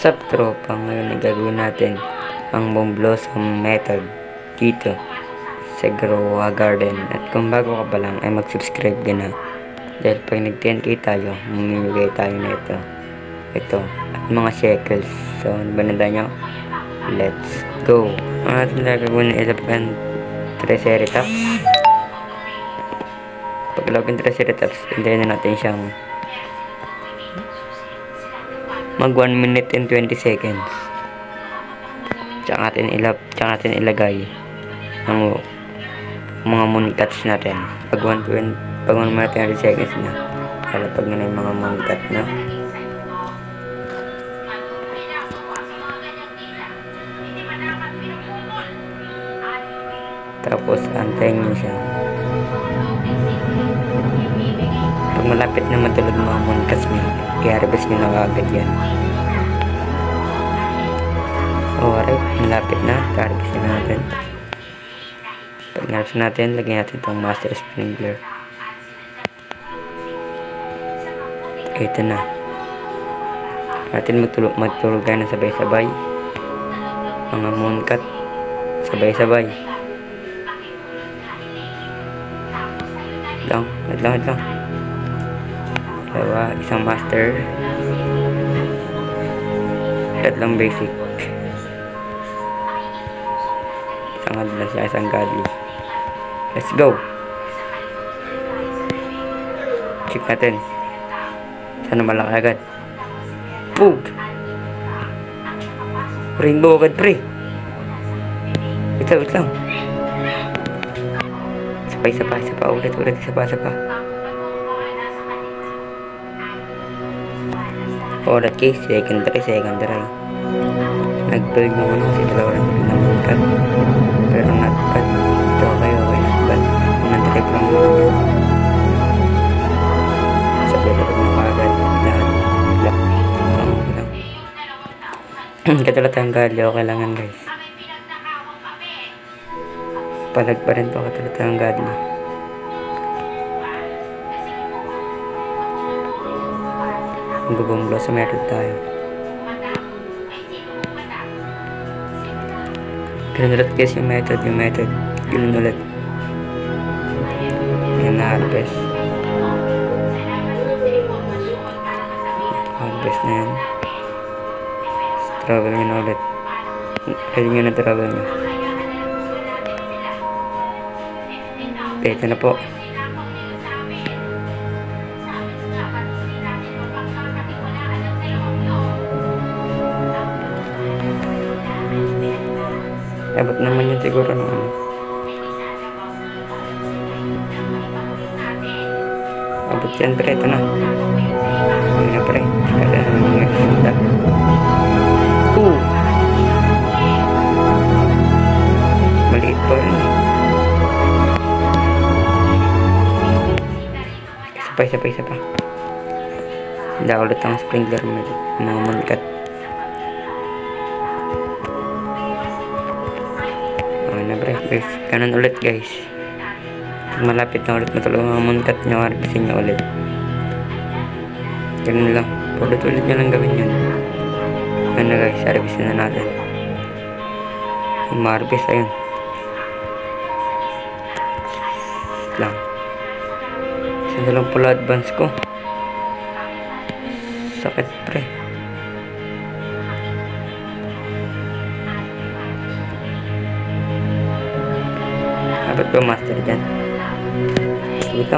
Sup tropa, ngayon ay gagawin natin ang Bomb Blossom method dito sa Grow a Garden. At kung bago ka pa lang ay mag-subscribe ka na, dahil pag nag-10k tayo, mamimigay tayo na ito at mga shekels. So ano ba nanda nyo? Let's go. Ang ating gagawin na ilaban Triceratops. Pag login Triceratops, hintayin na natin siyang mag 1 minute and 20 seconds. Tsaka natin ilagay ang mga mooncuts natin. Pag 1 minute and 20 seconds na, lalapag na yung mga mooncut na. Tapos antayin nyo siya. Pag malapit na matulog mga mooncuts nyo, i-harvest nyo na agad yan. Alright, malapit na. I-harvest na natin. Pag i-harvest natin, lagyan natin itong master sprinkler. Ito na. Natin magtulog tayo na sabay-sabay. Mga mooncut. Sabay-sabay. Wait lang. Dalawa, isang master. Tatlong basic. Isang advance, isang godly. Let's go. Check natin. Sana malaki agad. Pug! Rainbow agad, pre. Wait lang. Isa pa. Ulit. Isa pa. Orat case, second try. Nag-build naman ako si dalawa ng mooncut. Pero not bad. Ito okay, not bad. Unang trip lang naman yun. Sabi na rin mga agad. Lahat. Katulad ang gali, okay lang yan guys. Palag pa rin to katulad ang gali. Mag-bomb blossom method tayo. Ganun ulit guys yung method. Ganun ulit. Yan na harvest. Harvest na yan. Travel nyo na ulit. Pwede nyo na travel nyo. Ito na po. Abot naman yun siguro ng ano. Abot yan pre, ito na. Ano na pre, kada naman yung exita. Maliit pa rin. Isa pa. Hindi ulit ang sprinkler mga mooncut. Guys, ganun ulit guys. Pag malapit na ulit matulog ang mooncut nyo, harvestin nyo ulit. Ganun lang. Ulit nyo lang gawin yun. Ano guys, harvestin na natin. Yung ma-harvest, ayun. Lang. Saan lang pala advance ko. Sakit pre. Dapat ba master dyan? Ito.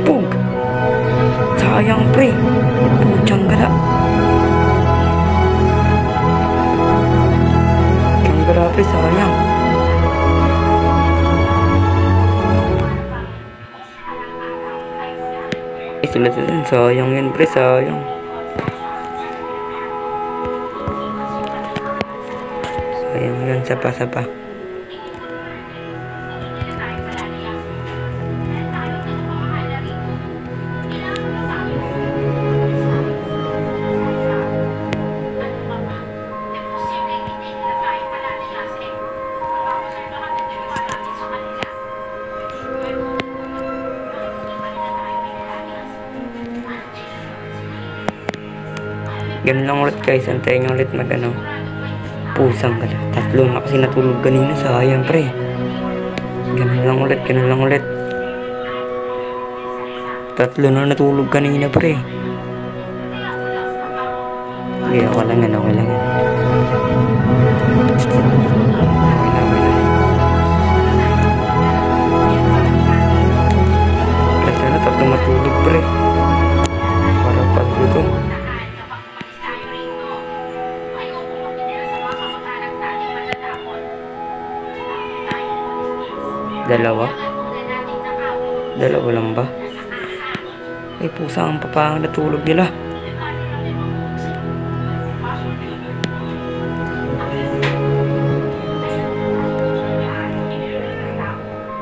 Pug! Sayang pre. Pudyang gala. Pudyang gala pre, sayang. Sulat din, sayang yan pre, sayang. Sayang yan, sapa. Ganun lang ulit guys, antayin nyo ulit mag ano. Pusang gala. 3 na kasi natulog kanina, sayang pre. Ganun lang ulit, ganun lang ulit. 3 na natulog kanina pre. Okay, okay lang yan, okay lang yan. Kasi na 3 matulog pre. Para paggutom. Dalawa lang ba? Ay pusa ang papang natulog nila.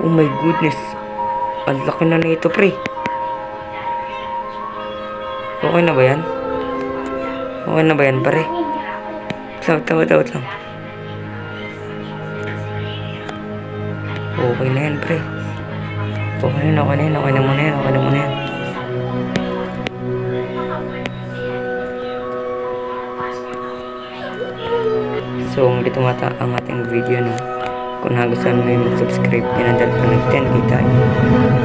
Oh my goodness. Ang laki na nito pre. Okay na ba yan? Okay na ba yan pare? Tawad lang. Okay na yan pre. Okay na muna yan. So, dito mata ang ating video, no? Kung nagustuhan mo yung mag-subscribe din, dahil pa nag-10k tayo.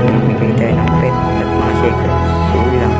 Namimigay tayo ng pet at mga secrets. So, yun lang.